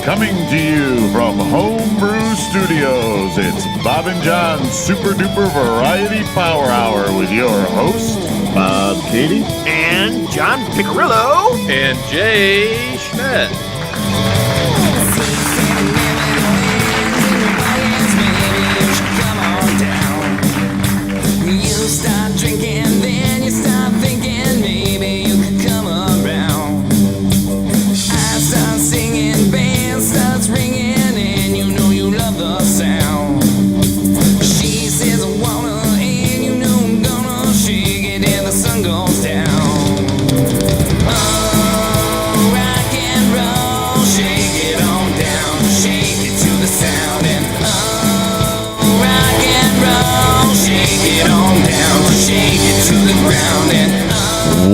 Coming to you from Homebrew Studios, it's Bob and John's Super Duper Variety Power Hour with your hosts, Bob Chatty and John Picarillo and Jay Schmidt. Stop drinking, then you stop thinking maybe you could come around. I start singing, band starts ringing, and you know you love the sound. She says I wanna, and you know I'm gonna shake it till the sun goes down. Oh, rock and roll, shake it on down, shake it to the sound, and oh, rock and roll, shake it on down, shake it to the ground, and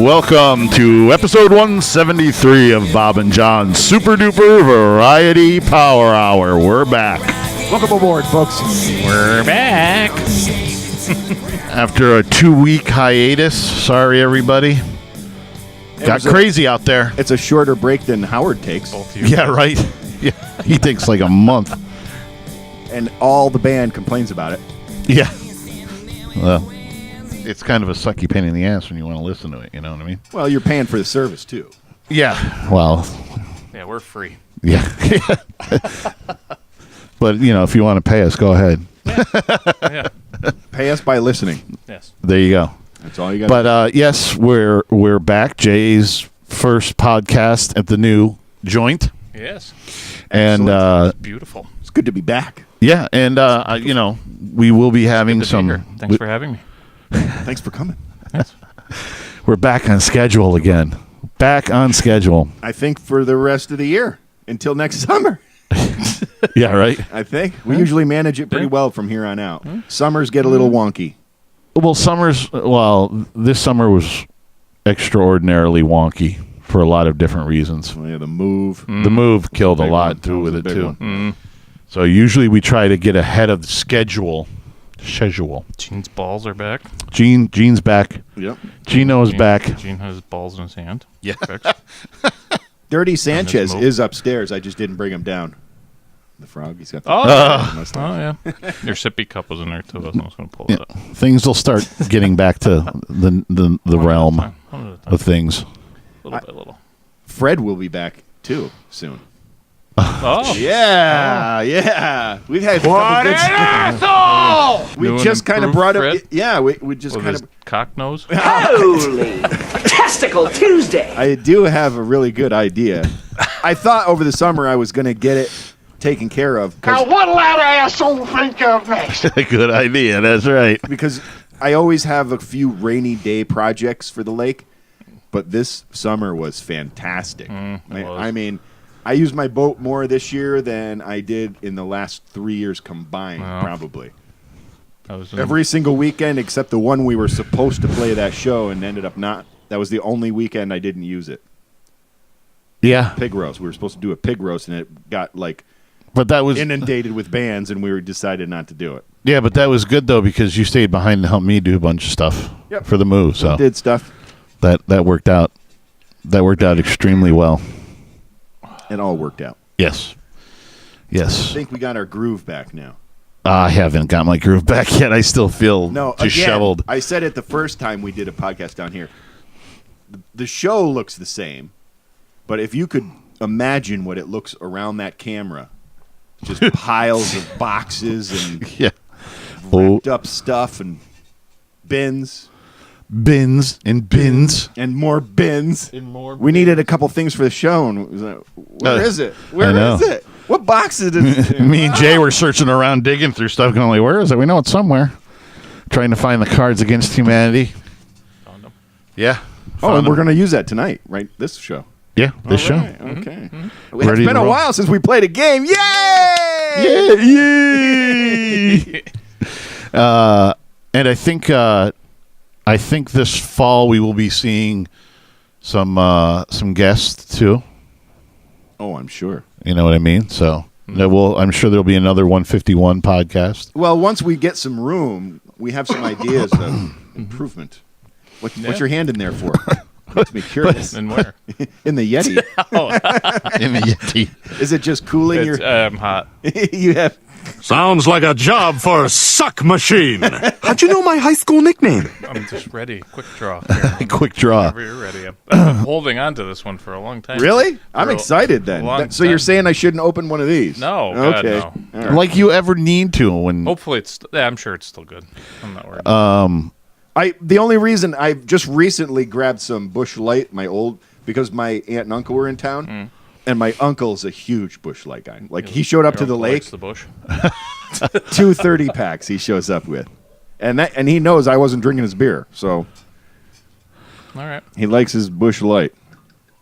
Welcome to episode 173 of Bob and John's Super Duper Variety Power Hour. We're back. welcome aboard, folks. We're back. After a 2-week hiatus, sorry everybody. Got crazy out there. It's a shorter break than Howard takes, Yeah, right? Yeah, he takes like a month. and all the band complains about it. Yeah. Well, it's kind of a sucky pain in the ass when you want to listen to it, you know what I mean? Well, you're paying for the service, too. Yeah. Well, Yeah, we're free. yeah. But, you know, if you want to pay us, go ahead. Yeah. Pay us by listening. Yes. There you go. That's all you got. But yes, we're back. Jay's first podcast at the new joint, Yes. and Beautiful. It's good to be back. yeah, and you know, we will be having Good to be some. here. Thanks for having me. Thanks for coming. We're back on schedule again. Back on schedule. I think for the rest of the year, until next summer. Yeah, right. I think. We usually manage it pretty well from here on out. Summers get a little wonky. Well, this summer was extraordinarily wonky for a lot of different reasons. Well, yeah, the move. The move killed a Big lot one. too with That it was a big too. one. So usually we try to get ahead of the schedule. Gene's balls are back. Gene's back. Yep. Gino's back. Gene has balls in his hand. Yeah. Perfect. Dirty Sanchez move. is upstairs. I just didn't bring him down. The frog. He's got the mustache. Oh, yeah. Your sippy cup was in there, too. I was going to pull it up. Things will start getting back to the realm One at a time. of things. Little by little. Fred will be back, too, soon. Oh. Yeah, yeah. We've had a couple good asshole! We New and just kind of improved brought Fred? it. Yeah, we just With kind his of. cock nose? Holy Testicle Tuesday! I do have a really good idea. I thought over the summer I was going to get it taken care of. what'll that asshole think of next? Good idea. That's right. Because I always have a few rainy day projects for the lake, but this summer was fantastic. It was. I mean, I used my boat more this year than I did in the last 3 years combined, Wow. probably. I was Every single weekend except the one we were supposed to play that show and ended up not. That was the only weekend I didn't use it. Yeah, Pig roast. We were supposed to do a pig roast, and it got but that was inundated with bands, and we decided not to do it. but that was good though because you stayed behind to help me do a bunch of stuff Yep. for the move. So Did stuff. that worked out. That worked out extremely well. It all worked out. Yes. I Yes. think we got our groove back now. I haven't got my groove back yet. I still feel disheveled. I said it the first time we did a podcast down here. The show looks the same, but if you could imagine what it looks around that camera, just piles of boxes and Yeah. Oh, wrapped up stuff and bins bins and bins. and more bins. in more. We needed a couple things for the show, and it was like, where is it? Where know. is it? What boxes did it? Me and Jay were searching around, digging through stuff, going, like, where is it? We know it's somewhere. Trying to find the Cards Against Humanity. Found him. Yeah. Oh, and we're going to use that tonight, right? This show. Yeah, this show. Right, okay. It's Ready been to a roll. while since we played a game. Yay! Yeah, yay! And I think this fall we will be seeing some guests too. Oh, I'm sure. You know what I mean? So I'm sure there'll be another 151 podcast. Well, once we get some room, we have some ideas of improvement. What's your hand in there for? Makes me curious. And where? In the Yeti. In the Yeti. Is it just cooling It's your... hot. You have... Sounds like a job for a suck machine. How'd you know my high school nickname? I'm just ready. Quick draw. Here. Quick draw. Whenever you're ready. I've been holding on to this one for a long time. Really? I'm For a excited then. long So you're time. saying I shouldn't open one of these? No. God, Okay. no. All right. Like you ever need to when Hopefully it's. Yeah, I'm sure it's still good. I'm not worried. The only reason I just recently grabbed some Busch Light, because my aunt and uncle were in town, and my uncle's a huge Busch Light guy. Like he showed up Your to the uncle lake, likes the bush. 230 packs he shows up with, and he knows I wasn't drinking his beer, so All right. he likes his Busch Light.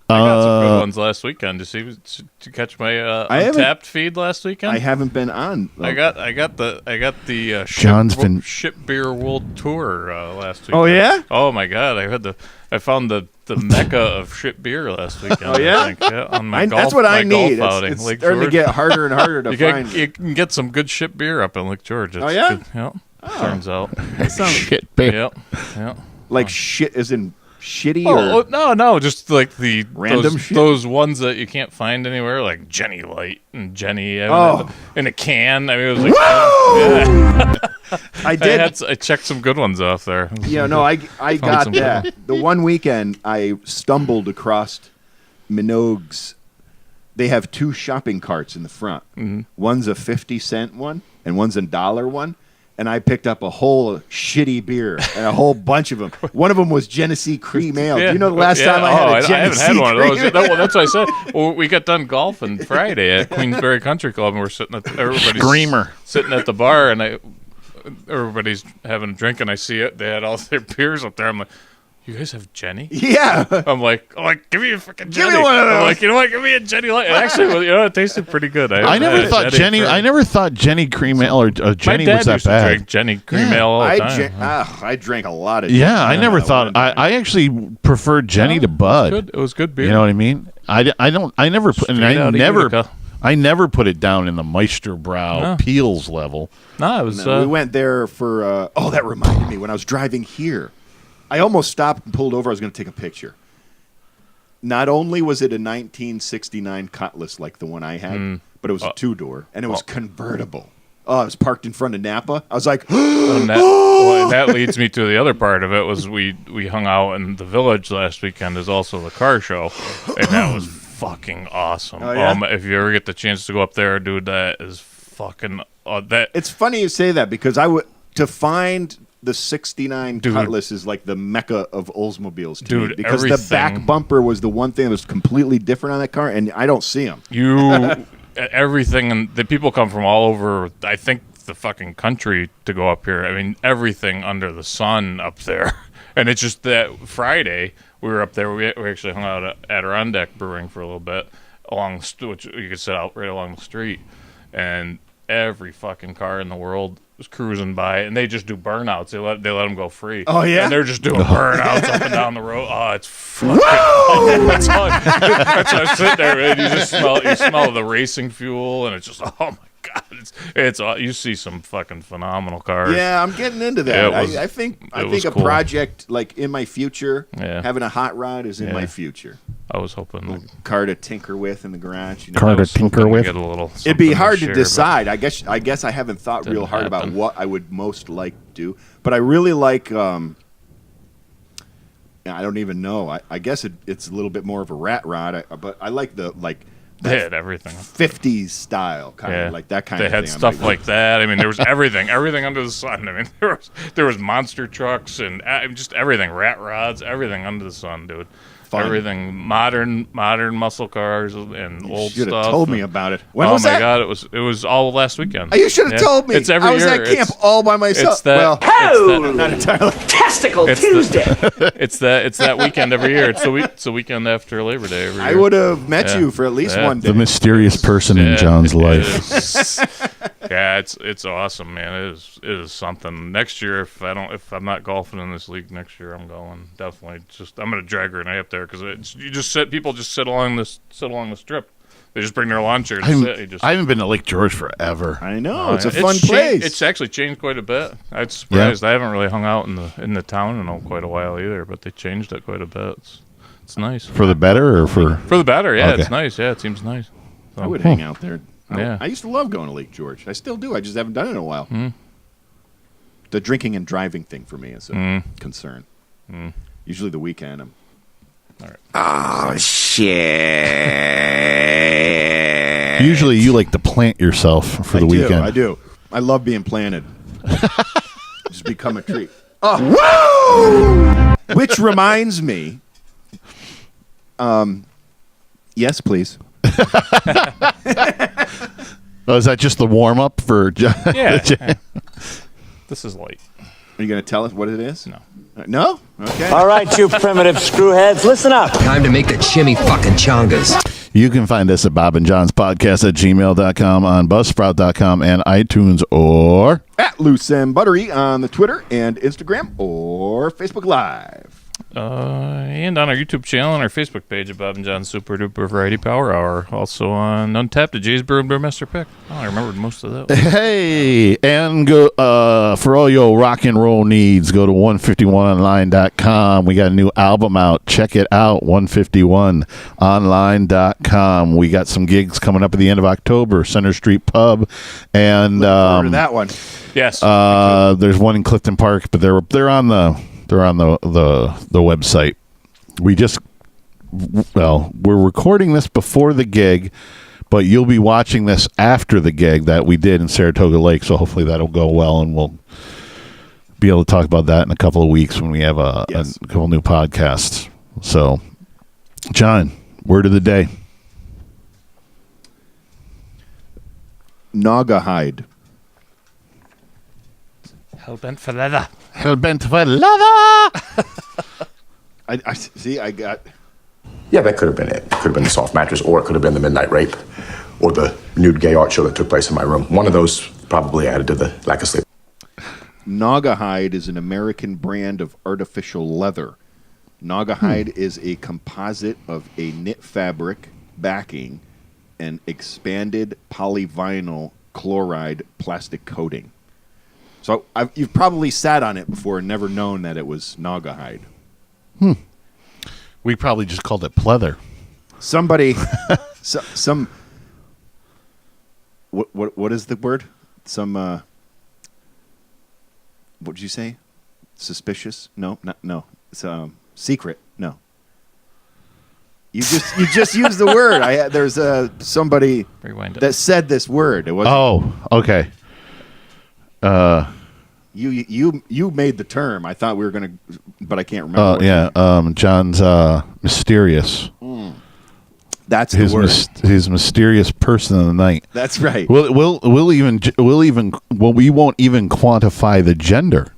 I got some good ones last weekend. Did you catch my haven't- Untapped feed last weekend? I haven't been on. I got the John's been- ship beer world tour last week. Oh, yeah? Oh my god! I found the mecca of ship beer last weekend. Oh, yeah? I think. Yeah, on my golf. That's what I my golf need. outing, It's Lake starting to George. get harder and harder to find. You can get some good ship beer up in Lake George. It's Oh, yeah? Good. Yep. Turns out. shit, babe. Yep. Yep. Like shit, as in shitty Oh, or no, just like the Random shit? those ones that you can't find anywhere, like Jenny Light and Jenny Oh. in a can. I mean, it was like, yeah. I did. I checked some good ones off there. Yeah, no, I got some good that. The one weekend I stumbled across Minogue's. They have two shopping carts in the front. Mm-hmm. One's a 50-cent one, and one's a $1 one. And I picked up a whole shitty beer and a whole bunch of them. One of them was Genesee Cream Ale. Do you know the last time I had a Genesee I haven't had one of those. Cream Well, that's what I said. Well, we got done golfing Friday at Queensberry Country Club, and we're sitting at everybody's Screamer. sitting at the bar, and everybody's having a drink, and I see it. They had all their beers up there. I'm like, you guys have Jenny? Yeah. I'm like, give me a fucking Jenny. me one of I'm those. like, you know what? Give me a Jenny Light. And actually, it tasted pretty good. I never thought Jenny Cream Ale or Jenny was that bad. Drink Jenny Cream Ale all the time. I drank a lot of Yeah, I never thought. I actually preferred Jenny to Bud. It was good beer. You know what I mean? I never put, and Straight out of Utica. I never put it down in the Meisterbrow No. Peels level. No, it was. we went there for. That reminded me when I was driving here. I almost stopped and pulled over. I was going to take a picture. Not only was it a 1969 Cutlass like the one I had, but it was a two-door, and it was convertible. Oh, I was parked in front of Napa. I was like, And that leads me to the other part of it was we hung out in the Village last weekend is also the car show, and that was fucking awesome. Oh, yeah? If you ever get the chance to go up there, dude, that is fucking that. It's funny you say that because to find the 69 Dude. Cutlass is like the mecca of Oldsmobiles to Dude, me because the back everything- bumper was the one thing that was completely different on that car, and I don't see them. Everything, and the people come from all over. I think the fucking country to go up here. I mean, everything under the sun up there, and it's just that Friday we were up there. We actually hung out at Adirondack Brewing for a little bit which you could sit out right along the street, and every fucking car in the world was cruising by, and they just do burnouts. They let them go free. Oh, yeah? and they're just doing burnouts up and down the road. Oh, it's fucking. that's why I'm sitting there, man. You just smell the racing fuel, and it's just oh my god, it's you see some fucking phenomenal cars. Yeah, I'm getting into that. Yeah, it was- I think was a cool. project like in my future, Yeah. having a hot rod is in Yeah. my future. I was hoping Car to tinker with in the garage. You know? Car I to was hoping tinker to with. get a little It'd be something hard to share, decide. I guess I haven't thought real Didn't hard about happen. what I would most like to do, but I really like. I don't even know. I guess it's a little bit more of a rat rod, but I like the They had everything. 50s style kind Yeah, of like that kind they of had thing. stuff like that. I mean, there was everything under the sun. I mean, there was monster trucks and just everything, rat rods, everything under the sun, dude. Fun. Everything modern muscle cars and old should stuff. have told me about it. When oh was my that? god, it was all last weekend. You should have Yeah. told me. It's every I was year. at camp It's- all by myself. It's that. Well, Oh, not entirely. Testicle It's the- Tuesday. It's that weekend every year. It's the weekend after Labor Day every year. I would have met Yeah. you for at least Yeah. one day. The mysterious person in John's it life. is. Yeah, it's awesome, man. It is something. Next year, if I'm not golfing in this league next year, I'm going definitely. I'm gonna drag Renee up there because people just sit along the strip. They just bring their lawn chairs and sit. I haven't been to Lake George forever. I know it's a yeah. fun place. It's actually changed quite a bit. I'm surprised. I haven't really hung out in the town in quite a while either, but they changed it quite a bit. It's nice. For the better or for? For the better, yeah. Okay. It's nice. Yeah, it seems nice. I would hang out there. Yeah. I used to love going to Lake George. I still do. I just haven't done it in a while. The drinking and driving thing for me is a concern. Usually the weekend. I'm Oh, shit. Usually you like to plant yourself for the weekend. I do. I love being planted. Just become a tree. Oh, woo! Which reminds me. Yes, please. Oh, is that just the warm up for? Yeah. This is light. Are you going to tell us what it is? No. No? Okay. All right, you primitive screwheads, listen up. Time to make the chimmy fucking chongas. You can find us at Bob and John's Podcast at gmail.com, on Buzzsprout.com, and iTunes, or At Loose and Buttery on the Twitter and Instagram or Facebook Live. And on our YouTube channel and our Facebook page at Bob and John's Super Duper Variety Power Hour. Also on Untapped at Jay's Brew and Brewmaster Pick. Oh, I remembered most of that. hey, and go for all your rock and roll needs, go to 151online.com. We got a new album out. Check it out, 151online.com. We got some gigs coming up at the end of October, Center Street Pub, and Forward to that one. Yes. there's one in Clifton Park, but they're on the website. We're recording this before the gig, but you'll be watching this after the gig that we did in Saratoga Lake, so hopefully that'll go well, and we'll be able to talk about that in a couple of weeks when we have a couple new podcasts. So, John, word of the day. Naga hide. Hellbent for leather. Hellbent for leather! I see. I got. Yeah, that could have been it. It could have been the soft mattress, or it could have been the midnight rape, or the nude gay art show that took place in my room. One of those probably added to the lack of sleep. Naugahyde is an American brand of artificial leather. Naugahyde is a composite of a knit fabric backing and expanded polyvinyl chloride plastic coating. So you've probably sat on it before and never known that it was Naugahyde. We probably just called it pleather. Somebody, some. What is the word? Some. What did you say? Suspicious? No, no. It's secret. No. You just used the word. There's somebody Rewind it. that said this word. It wasn't. Oh, okay. You made the term. I thought we were gonna, but I can't remember. Yeah. John's mysterious. That's the word. His mysterious person of the night. That's right. We won't even quantify the gender.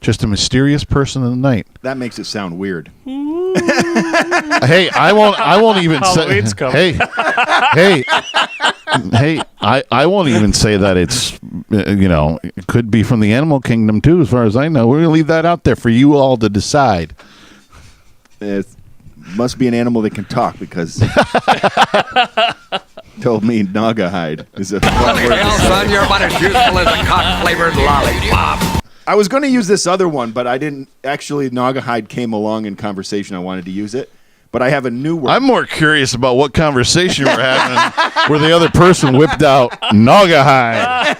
Just a mysterious person of the night. That makes it sound weird. Hey, I won't even say. Halloween's coming. Hey, I won't even say that it's it could be from the animal kingdom too. As far as I know, we're gonna leave that out there for you all to decide. It must be an animal that can talk because told me Naugahyde is a fun word. Hell, son, you're about as useful as a cock-flavored lollipop. I was going to use this other one, but I didn't. Actually, Naugahyde came along in conversation. I wanted to use it, but I have a new word. I'm more curious about what conversation we're having where the other person whipped out Naugahyde.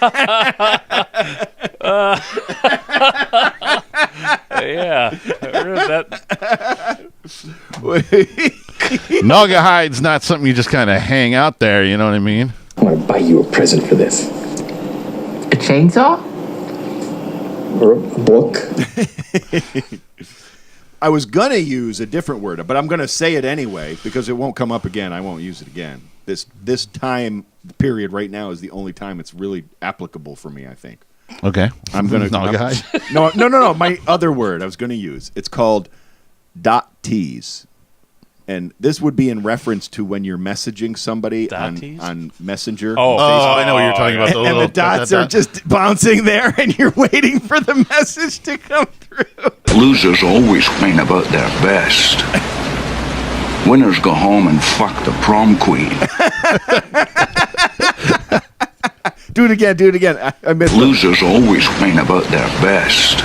Yeah. I heard that. Naugahyde's not something you just kind of hang out there. You know what I mean? I want to buy you a present for this. A chainsaw? Or a book. I was going to use a different word, but I'm going to say it anyway because it won't come up again. I won't use it again. This time period right now is the only time it's really applicable for me, I think. Okay. I'm going to Naugahyde. No. My other word I was going to use. It's called .tease. And this would be in reference to when you're messaging somebody on Messenger. Oh, I know what you're talking about. And the dots are just bouncing there, and you're waiting for the message to come through. Losers always whine about their best. Winners go home and fuck the prom queen. Do it again. I missed it. Losers always whine about their best.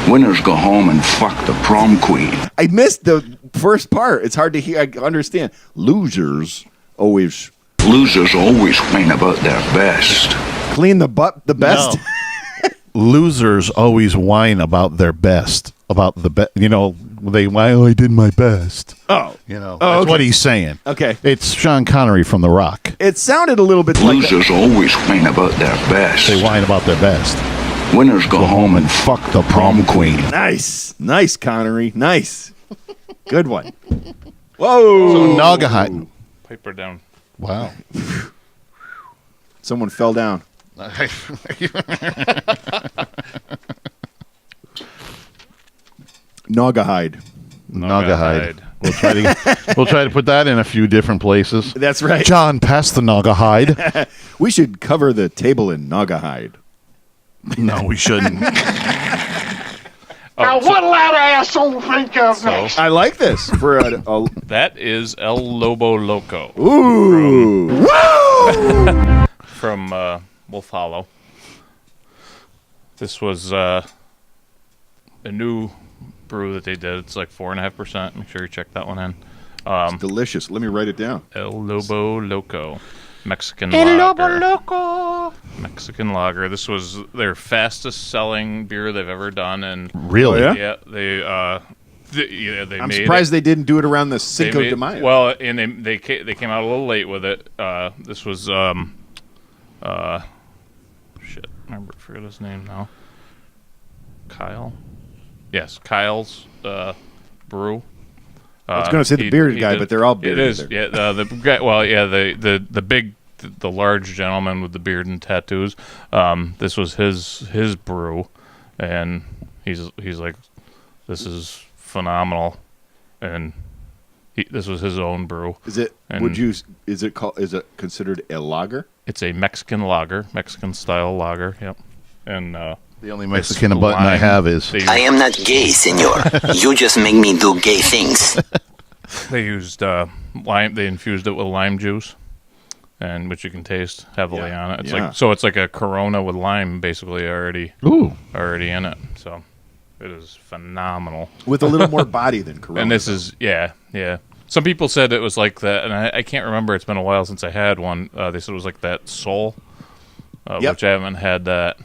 Winners go home and fuck the prom queen. I missed the first part. It's hard to hear. I understand. Losers always whine about their best. clean the butt the best. No. Losers always whine about their best. About the best. They whine, I did my best. Oh. That's okay. what he's saying. Okay. It's Sean Connery from The Rock. It sounded a little bit like Losers always whine about their best. They whine about their best. Winners go home and fuck the prom queen. Nice, Connery. Nice. Good one. Whoa. So Naugahyde. Pipe her down. Wow. Someone fell down. Naugahyde. We'll try to put that in a few different places. That's right. John, pass the Naugahyde. We should cover the table in Naugahyde. No, we shouldn't. Now, what'll that asshole think of next? I like this for a That is El Lobo Loco. Ooh. From Wolf Hollow. This was a new brew that they did. It's like 4.5%. Make sure you check that one in. It's delicious. Let me write it down. El Lobo Loco. Mexican lager. Mexican lager. This was their fastest selling beer they've ever done. And really? Yeah, they I'm made surprised it. they didn't do it around the Cinco de Mayo. Well, and they came out a little late with it. This was shit. I forget his name now. Kyle. Yes, Kyle's brew. I was going to say the bearded guy, but they're all bearded. It is. Yeah, the guy. Well, yeah, the big, the large gentleman with the beard and tattoos. This was his brew, and he's like, this is phenomenal, and this was his own brew. Is it? Is it considered a lager? It's a Mexican lager, Mexican style lager. Yep, and. The only Mexican button I have is... I am not gay, senor. You just make me do gay things. They used lime. They infused it with lime juice, and which you can taste heavily on it. It's like a Corona with lime, basically already in it. So it is phenomenal. With a little more body than Corona. And this is yeah. Some people said it was like that, and I can't remember. It's been a while since I had one. They said it was like that Soul, which I haven't had that.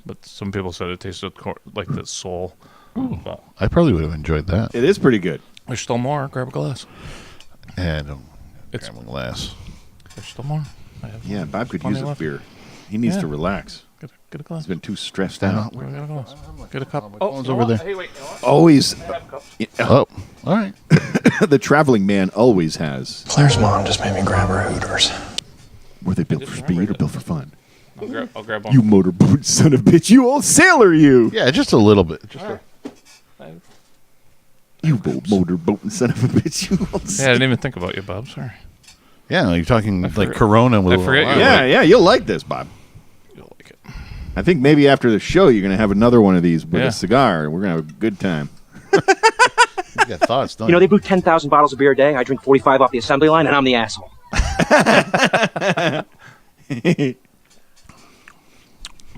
But some people said it tasted like that Soul. I probably would have enjoyed that. It is pretty good. There's still more. Grab a glass. And grab a glass. There's still more. Yeah, Bob could use a beer. He needs to relax. Get a glass. He's been too stressed out. Get a cup. Phone's over there. Hey, wait. Always. Oh, all right. The traveling man always has. Claire's mom just made me grab her Hooters. Were they built for speed or built for fun? I'll grab one. You motorboat son of a bitch! You old sailor, you! Yeah, just a little bit. You motorboat son of a bitch! You old I didn't even think about you, Bob. Sorry. Yeah, you're talking like Corona with. I forget. Yeah, you'll like this, Bob. You'll like it. I think maybe after the show you're gonna have another one of these with a cigar, and we're gonna have a good time. You got thoughts, don't you? They brew 10,000 bottles of beer a day. I drink 45 off the assembly line, and I'm the asshole.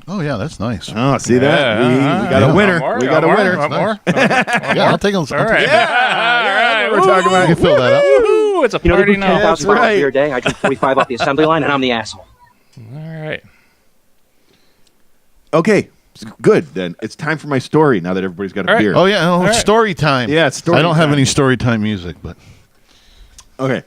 Oh yeah, that's nice. Oh, see that? We got a winner. We got a winner. Want more? Yeah, I'll take them. All right. Yeah, we're talking about. You can fill that up. Ooh, it's a They party brew now. 10,000 bottles of beer a day. I drink 45 off the assembly line, and I'm the asshole. All right. Okay, good. Then it's time for my story. Now that everybody's got a beer. Oh yeah, story time. Yeah, it's story I don't have time. any story time music, but okay.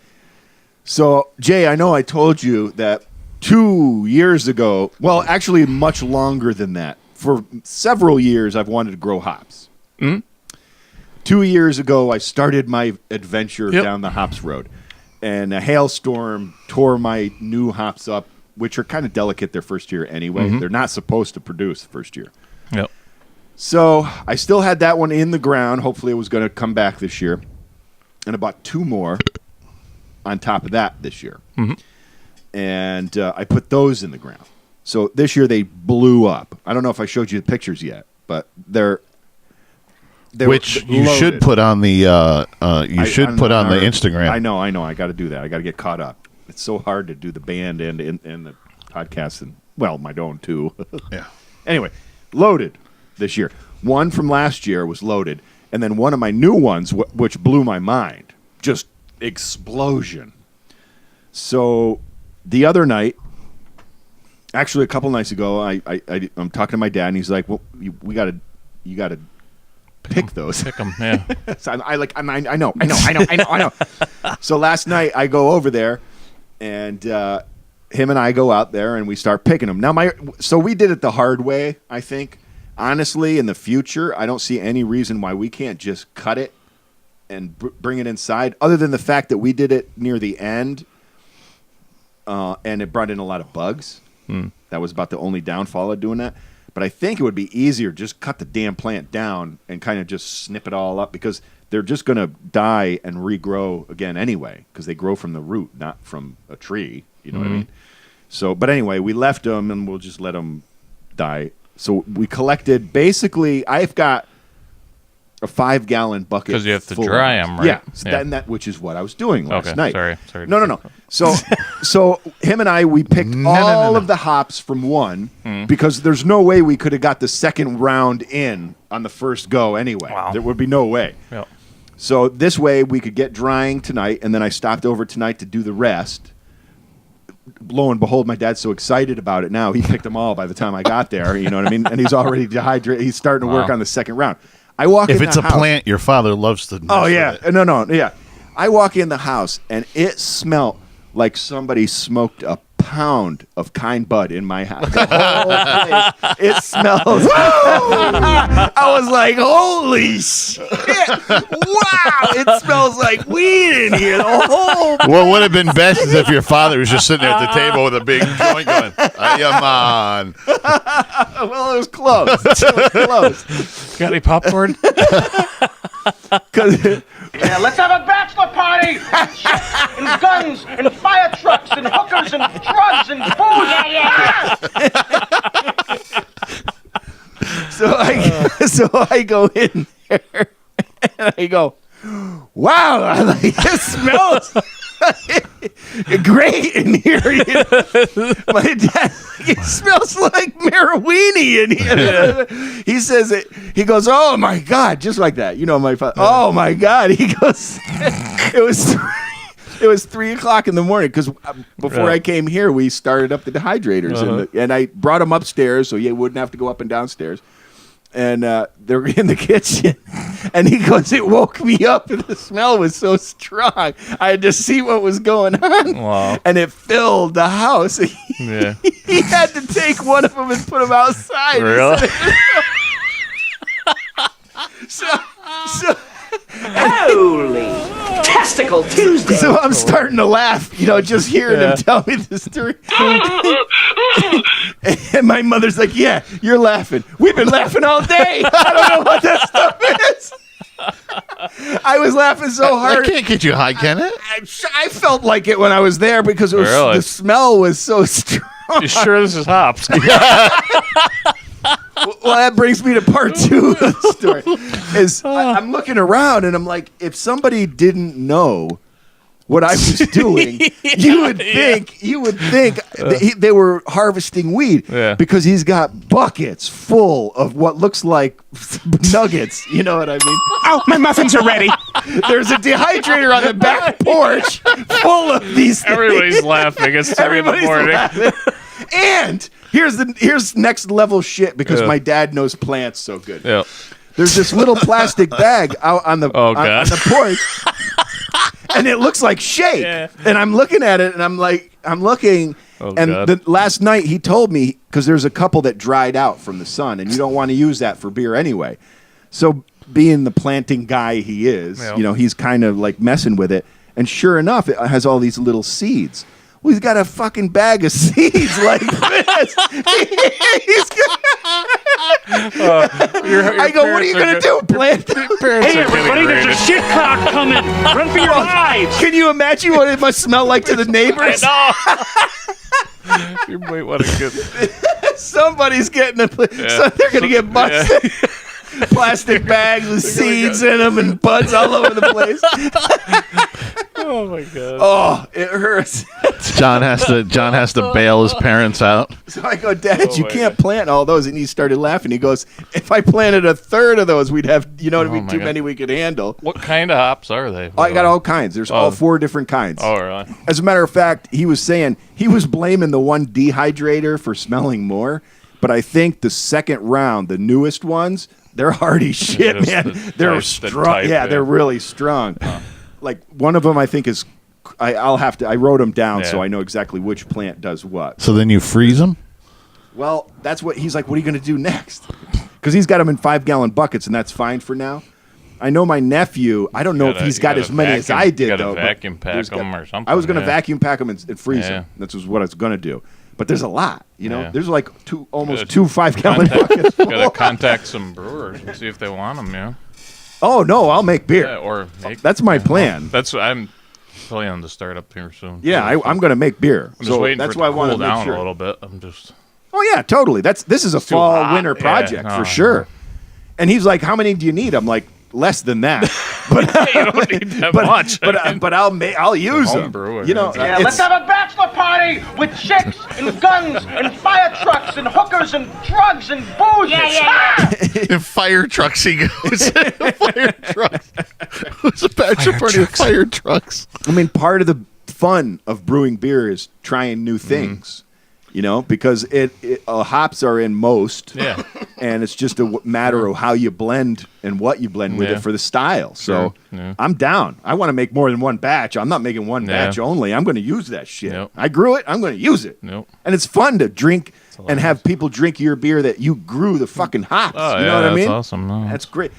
So Jay, I know I told you that 2 years ago, well, actually much longer than that. For several years, I've wanted to grow hops. 2 years ago, I started my adventure down the hops road, and a hailstorm tore my new hops up, which are kind of delicate their first year anyway. They're not supposed to produce the first year. Yep. So I still had that one in the ground. Hopefully, it was going to come back this year, and about 2 more on top of that this year. And I put those in the ground. So this year they blew up. I don't know if I showed you the pictures yet, but they which were you loaded. should put on the put on the Instagram. I know. I got to do that. I got to get caught up. It's so hard to do the band and the podcast and my own too. Yeah. Anyway, loaded this year. One from last year was loaded, And then one of my new ones, which blew my mind, just explosion. So the other night, actually a couple nights ago, I'm talking to my dad, and he's like, "Well, you gotta pick those. Pick them, yeah." So I know. So last night I go over there, and him and I go out there and we start picking them. Now so we did it the hard way. I think honestly, in the future, I don't see any reason why we can't just cut it and bring it inside, other than the fact that we did it near the end, and it brought in a lot of bugs. That was about the only downfall of doing that. But I think it would be easier just cut the damn plant down and kind of just snip it all up, because they're just going to die and regrow again anyway, because they grow from the root, not from a tree. You know what I mean? So, but anyway, we left them and we'll just let them die. So we collected, basically, I've got a 5-gallon bucket. Because you have to dry them, right? Yeah, so that which is what I was doing last night. Sorry. No. So him and I, we picked all of the hops from one, because there's no way we could have got the second round in on the first go anyway. Wow. There would be no way. Yep. So this way we could get drying tonight, and then I stopped over tonight to do the rest. Lo and behold, my dad's so excited about it now. He picked them all by the time I got there, you know what I mean? And he's already dehydrated. He's starting to work on the second round. I walk in the house. If it's a plant, your father loves to. Oh, yeah. No, yeah. I walk in the house, and it smelled like somebody smoked a pound of Kind Bud in my house. The whole place. It smells. I was like, holy shit. Wow. It smells like weed in here. The whole place. What would have been best is if your father was just sitting there at the table with a big joint going, "Come on." Well, it was close. Got any popcorn? Yeah, let's have a bachelor party! And guns, and fire trucks, and hookers, and drugs, and booze! So I go in there, and I go, wow, it smells great in here. My dad, it smells like marijuana in here. He says it. He goes, oh my God, just like that. You know, my father. Oh my God. He goes, it was 3 o'clock in the morning, because before I came here, we started up the dehydrators, and I brought them upstairs so you wouldn't have to go up and downstairs. And they were in the kitchen, and he goes, it woke me up, and the smell was so strong. I had to see what was going on. Wow. And it filled the house. Yeah. He had to take one of them and put them outside. Really? So Holy Testicle Tuesday! So I'm starting to laugh, just hearing him tell me this story. And my mother's like, yeah, you're laughing. We've been laughing all day. I don't know what that stuff is. I was laughing so hard. I can't get you high, can it? I felt like it when I was there, because it was, the smell was so strong. You sure this is hops? Well, that brings me to part 2 of the story. I'm looking around, and I'm like, if somebody didn't know what I was doing, you would think they were harvesting weed, because he's got buckets full of what looks like nuggets. You know what I mean? Oh, my muffins are ready. There's a dehydrator on the back porch full of these things. Everybody's laughing. It's 3 in the morning. Laughing. And here's next level shit, because my dad knows plants so good. Yeah. There's this little plastic bag out on the on the porch, and it looks like shake. Yeah. And I'm looking at it, and I'm looking. Last night he told me, because there's a couple that dried out from the sun, and you don't want to use that for beer anyway. So being the planting guy he is, he's kind of like messing with it. And sure enough, it has all these little seeds. Well, he's got a fucking bag of seeds like this. I go, what are you going to do, plant them? Hey, everybody, there's a shit cloud coming. Run for your lives. Can you imagine what it must smell like to the neighbors? You might want to get... Somebody's getting a... So they're going to get busted. Plastic bags with seeds in them and buds all over the place. Oh, my God. Oh, it hurts. John has to bail his parents out. So I go, Dad, you can't plant all those. And he started laughing. He goes, if I planted a third of those, we'd have, you know what I mean, too many we could handle. What kind of hops are they? I got all kinds. There's all 4 different kinds. Oh, really? As a matter of fact, he was saying he was blaming the one dehydrator for smelling more. But I think the second round, the newest ones, they're hardy shit, man. They're strong. Yeah, they're really strong. Like one of them, I think is. I wrote them down so I know exactly which plant does what. So then you freeze them? Well, that's what he's like. What are you going to do next? Because he's got them in 5-gallon buckets, and that's fine for now. I know my nephew. I don't know if he's got as many as I did, though. Vacuum pack them or something. I was going to vacuum pack them and freeze them. That's what I was going to do. But there's a lot, you know. There's like almost 2 5-gallon buckets. Got to contact some brewers and see if they want them. Yeah. Oh no, I'll make beer. Yeah, or that's my plan. I'm planning to start up here soon. Yeah, I'm going to make beer. I'm just waiting for it to cool down a little bit. I'm just. Oh yeah, totally. This is a fall winter project for sure. And he's like, "How many do you need?" I'm like, "Less than that." But you don't need that much. But I'll use them. Brewer, you know, let's have a bachelor party with chicks and guns and fire trucks and hookers and drugs and booze. In fire trucks, he goes. Fire trucks. It's a bachelor party with fire trucks. I mean, part of the fun of brewing beer is trying new things. You know, because hops are in most, and it's just a matter of how you blend and what you blend with it for the style. So I'm down. I want to make more than one batch. I'm not making one batch only. I'm going to use that shit. I grew it. I'm going to use it. And it's fun to drink and have people drink your beer that you grew the fucking hops. Oh, you know what I mean? That's awesome. No. That's great.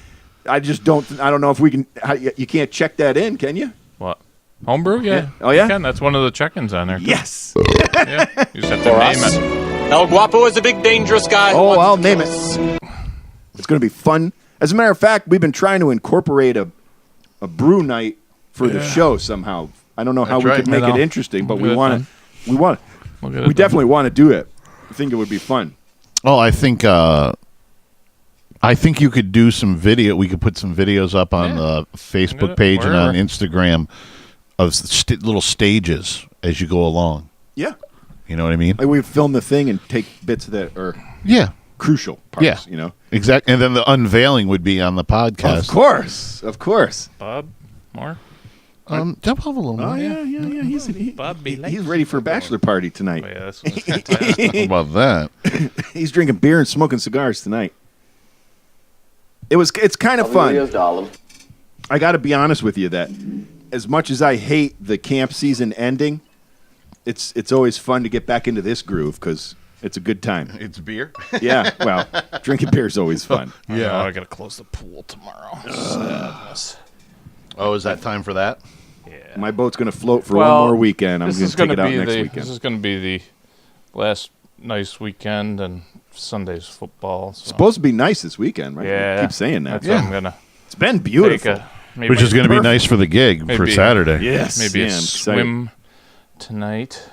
I just don't. I don't know if we can. You can't check that in, can you? What? Homebrew? Yeah. Oh, yeah? You can. That's one of the check-ins on there. Yes. Yeah. You just have to name it. El Guapo is a big, dangerous guy. Oh, I'll name it. It's going to be fun. As a matter of fact, we've been trying to incorporate a brew night for the show somehow. I don't know how we could make it interesting, but we definitely want to do it. I think it would be fun. Oh, I think you could do some video. We could put some videos up on the Facebook page and on Instagram of little stages as you go along. Yeah. You know what I mean? Like we film the thing and take bits that are crucial parts, yeah. You know? Exactly. And then the unveiling would be on the podcast. Of course. Bob, more? Jump up a little more. Oh, yeah. He's ready for a bachelor party tonight. Oh, yeah, that's fantastic. How about that? He's drinking beer and smoking cigars tonight. It's kind of fun. I got to be honest with you that as much as I hate the camp season ending, it's always fun to get back into this groove because it's a good time. It's beer? Yeah, well, drinking beer is always fun. Yeah, I got to close the pool tomorrow. Sadness. Oh, is that time for that? Yeah. My boat's going to float for one more weekend. I'm going to take it out next weekend. This is going to be the last nice weekend, and Sunday's football. So. It's supposed to be nice this weekend, right? Yeah. I keep saying that. That's what I'm gonna. It's been beautiful. Which is going to be nice for the gig for Saturday. Yes. Maybe a swim tonight.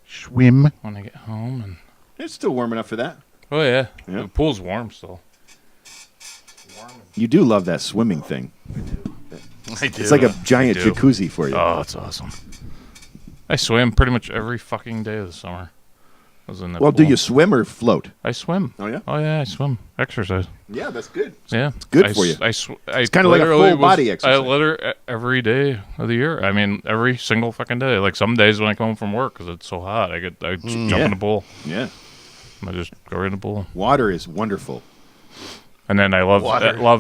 Swim. When I get home. And it's still warm enough for that. Oh, yeah. The pool's warm still. You do love that swimming thing. I do. It's like a giant jacuzzi for you. Oh, it's awesome. I swim pretty much every fucking day of the summer. I was in that pool. Do you swim or float? I swim. Oh, yeah? Oh, yeah, I swim. Exercise. Yeah, that's good. Yeah. It's good for you. It's kind of like a full body exercise. I litter every day of the year. I mean, every single fucking day. Like some days when I come home from work because it's so hot, I just jump in the pool. Yeah. I just go right in the pool. Water is wonderful. And then I love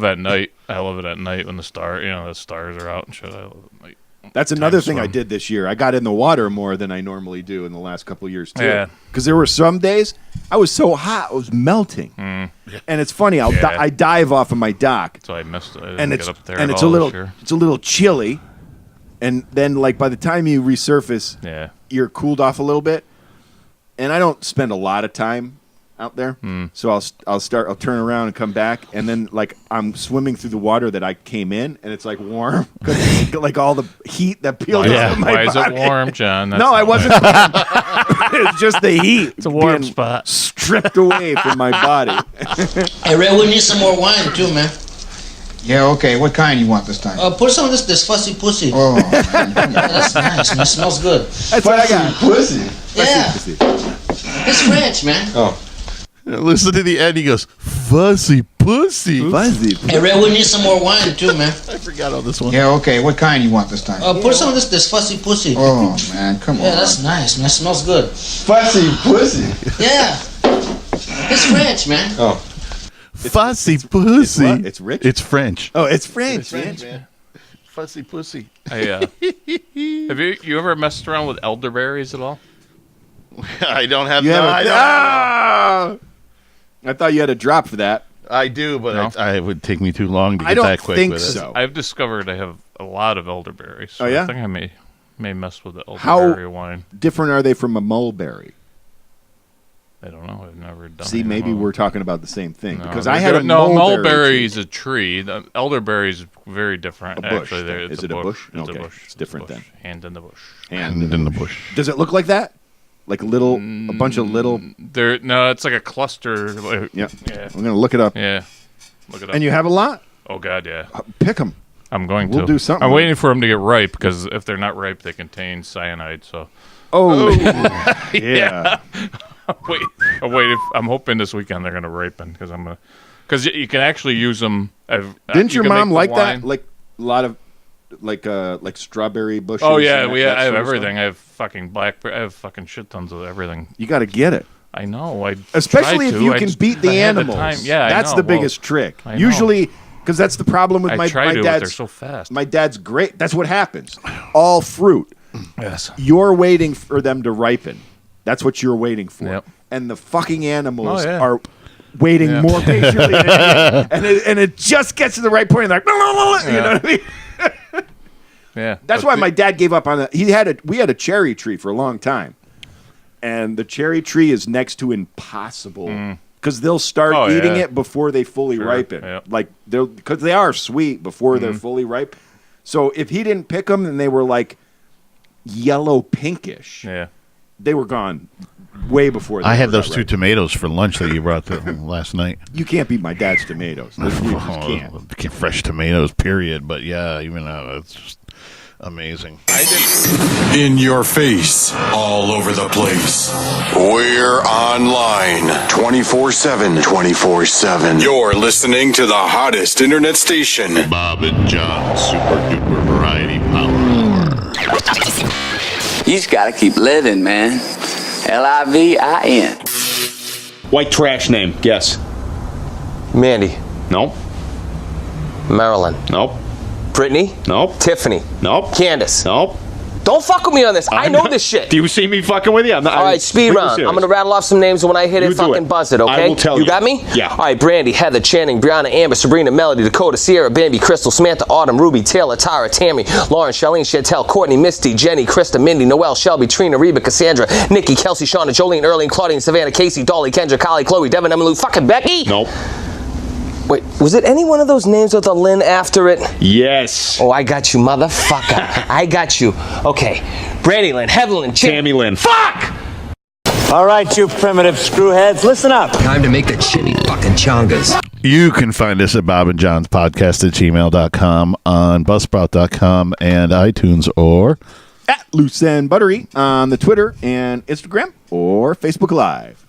at night. I love it at night when the stars are out and shit. I love it at night. That's another thing I did this year. I got in the water more than I normally do in the last couple of years, too. Yeah. Because there were some days I was so hot, I was melting. And it's funny, I dive off of my dock. So I missed it. I and didn't get up there and at it's all a little chilly. And then, like, by the time you resurface, you're cooled off a little bit. And I don't spend a lot of time out there. So I'll turn around and come back, and then like I'm swimming through the water that I came in, and it's like warm because like all the heat that peeled off my body. Why is it warm, John? I wasn't. It's just the heat. It's a warm spot. Stripped away from my body. Hey, Ray, we need some more wine too, man. Yeah, okay. What kind you want this time? Put some of this fussy pussy. Oh, man. Yeah, that's nice, man. It smells good. That's what I got. Pussy. Yeah. It's French, man. Oh. Listen to the end. He goes, fuzzy pussy. Fuzzy. Hey, Red, we need some more wine, too, man. I forgot all this one. Yeah, okay. What kind you want this time? Put some of this fussy pussy. Oh, man. Come on. Yeah, that's nice, man. It smells good. Fussy pussy. Yeah. It's French, man. Oh. Fussy pussy. It's what? It's rich? It's French. Oh, it's French, man. Fussy pussy. Have you ever messed around with elderberries at all? I don't have You no. haven't- I thought you had a drop for that. I do, but No? it would take me too long to I get don't that quick think with it. so. I've discovered I have a lot of elderberries. So Oh, yeah? I think I may mess with the How elderberry wine. different are they from a mulberry? I don't know. I've never done. See, any maybe of them. we're talking about the same thing No, because they're I had a different. mulberry. mulberry is a tree. The elderberry is very different. A bush, Actually, then. it's Is it a bush? It's Okay, a bush. it's different a bush. then. Hand in the bush. And in the bush. Does it look like that? Like a bunch of little. No, it's like a cluster. Yeah. Yeah. I'm gonna look it up. Yeah. Look it up. And you have a lot. Oh God, yeah. Pick them. I'm going We'll to. do something. I'm waiting for them to get ripe because if they're not ripe, they contain cyanide. So. Oh. Yeah. Wait. I'm hoping this weekend they're gonna ripen because you can actually use them. Didn't your mom like wine. that? Like a lot of, like strawberry bushes. Oh yeah, and I that have sort of everything. stuff? I have fucking blackberry. I have fucking shit tons of everything. You got to get it. I know. Especially if you can beat the animals. Yeah, that's I know. the biggest trick. I know. Usually, because that's the problem with I my try to, but dad's. they're so fast. My dad's great. That's what happens. All fruit. Yes. You're waiting for them to ripen. That's what you're waiting for. Yep. And the fucking animals Oh, yeah. are waiting more patiently than you. And it just gets to the right point. And they're like, you know what I mean? Yeah. That's why my dad gave up on that. We had a cherry tree for a long time. And the cherry tree is next to impossible because they'll start eating it before they fully ripen. Yep. Like because they are sweet before they're fully ripe. So if he didn't pick them and they were like yellow pinkish, they were gone way before. I had those two tomatoes for lunch that you brought last night. You can't beat my dad's tomatoes. We just can't. Fresh tomatoes, period. But yeah, even it's just amazing. In your face, all over the place. We're online 24/7. 24/7. You're listening to the hottest internet station. Bob and John Super Duper Variety Power Hour. You just gotta keep living, man. Livin. White trash name. Guess. Mandy. Nope. Marilyn. Nope. Brittany. Nope. Tiffany. Nope. Candace. Nope. Don't fuck with me on this. I know this shit. Do you see me fucking with you? All right, speed round. I'm going to rattle off some names, and when I hit it, fucking buzz it, okay? I will tell you. You got me? Yeah. All right, Brandy, Heather, Channing, Brianna, Amber, Sabrina, Melody, Dakota, Sierra, Bambi, Crystal, Samantha, Autumn, Ruby, Taylor, Tara, Tammy, Lauren, Charlene, Chantel, Courtney, Misty, Jenny, Krista, Mindy, Noelle, Shelby, Trina, Reba, Cassandra, Nikki, Kelsey, Shauna, Jolene, Erling, Claudine, Savannah, Casey, Dolly, Kendra, Kylie, Chloe, Devin, Emily, fucking Becky? Nope. Wait, was it any one of those names with a Lynn after it? Yes. Oh, I got you, motherfucker. I got you. Okay. Brandy Lynn, Heather Lynn, Tammy Lynn. Fuck! All right, you primitive screwheads, listen up. Time to make the chili fucking chongas. You can find us at Bob and John's Podcast at gmail.com, on Buzzsprout.com, and iTunes, or at Loose and Buttery on the Twitter and Instagram or Facebook Live.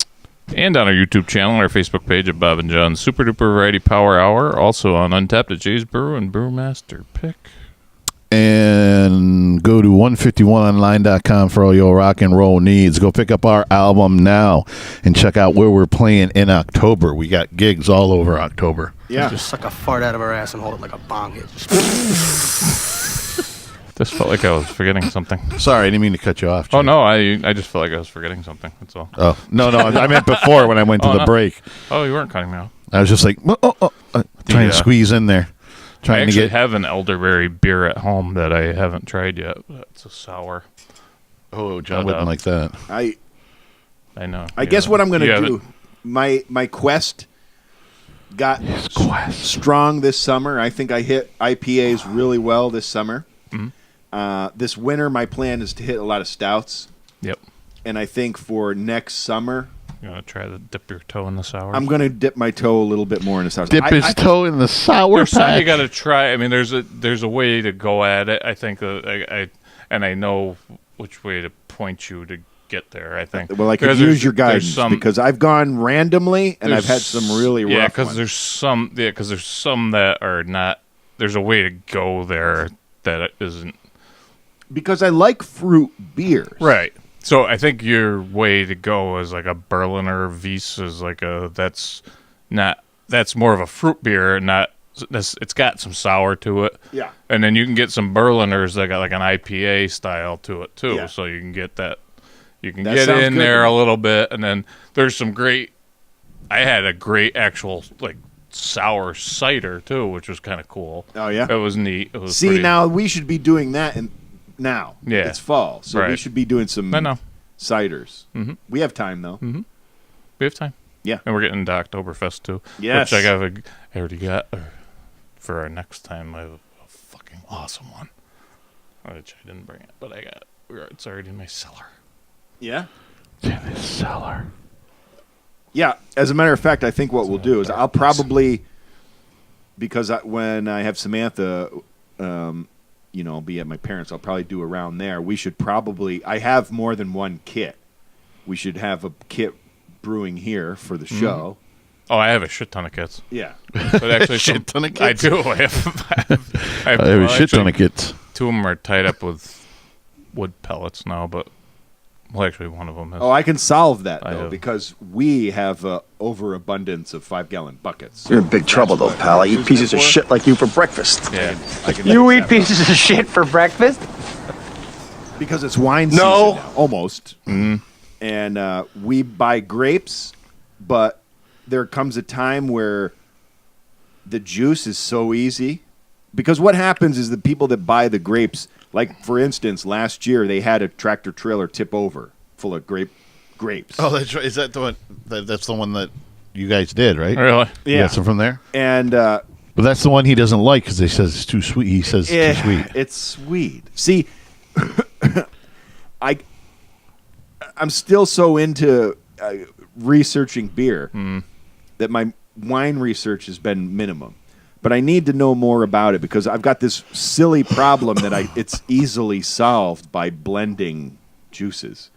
And on our YouTube channel, our Facebook page at Bob and John's Super Duper Variety Power Hour. Also on Untapped at Jay's Brew and Brewmaster Pick. And go to 151online.com for all your rock and roll needs. Go pick up our album now and check out where we're playing in October. We got gigs all over October. Yeah. Just suck a fart out of her ass and hold it like a bong hit. Just felt like I was forgetting something. Sorry, I didn't mean to cut you off, Jay. Oh, no, I just felt like I was forgetting something. That's all. Oh, no, I meant before when I went to the break. Oh, you weren't cutting me off. I was just like, trying to squeeze in there. I actually have an elderberry beer at home that I haven't tried yet. It's a sour. Oh, John wouldn't like that. I know. I guess what I'm going to do, my quest got strong this summer. I think I hit IPAs really well this summer. Mm-hmm. This winter, my plan is to hit a lot of stouts. Yep. And I think for next summer, You want to try to dip your toe in the sour? I'm going to dip my toe a little bit more in the sour. Dip his toe in the sour There's some you patch. got to try. I mean, there's a way to go at it. I think I know which way to point you to get there. I think. Well, I could use your guidance because I've gone randomly and I've had some really rough because ones. there's some that are not. There's a way to go there that isn't. Because I like fruit beers. Right. So I think your way to go is like a Berliner Weiss is like that's more of a fruit beer, it's got some sour to it. Yeah. And then you can get some Berliners that got like an IPA style to it too. Yeah. So you can get that. You can That get sounds in good there to a me. little bit, and then there's some great. I had a great actual like sour cider too, which was kind of cool. Oh yeah, it was neat. It was See, pretty- now we should be doing that now. Yeah. It's fall, so we Right. should be doing some I know. ciders. Mhm. We have time though. Mm-hmm. We have time. Yeah. And we're getting into Oktoberfest too. Yes. Which I already got for our next time. I have a fucking awesome one. Which I didn't bring it, but I got it's already in my cellar. Yeah. In his cellar. Yeah. As a matter of fact, I think what we'll do is I'll probably because when I have Samantha, be at my parents, I'll probably do around there. We should probably. I have more than one kit. We should have a kit brewing here for the show. Oh, I have a shit ton of kits. Yeah. But actually, Shit ton of I kits? do. I have I have a shit ton of kits. Two of them are tied up with wood pellets now, but actually one of them is. Oh, I can solve that I though have- because we have overabundance of 5-gallon buckets. You're in big trouble, though, pal. I eat pieces of shit like you for breakfast. Yeah. You eat pieces of shit for breakfast? Because it's wine No. season now, almost. And we buy grapes, but there comes a time where the juice is so easy. Because what happens is the people that buy the grapes, like for instance, last year they had a tractor trailer tip over full of grapes. Oh, that's right. Is that the one? That's the one that you guys did, right? Really? You got some from there. And But that's the one he doesn't like because he says it's too sweet. He says it's too sweet. It's sweet. See, I'm still so into researching beer that my wine research has been minimum. But I need to know more about it because I've got this silly problem that it's easily solved by blending juices.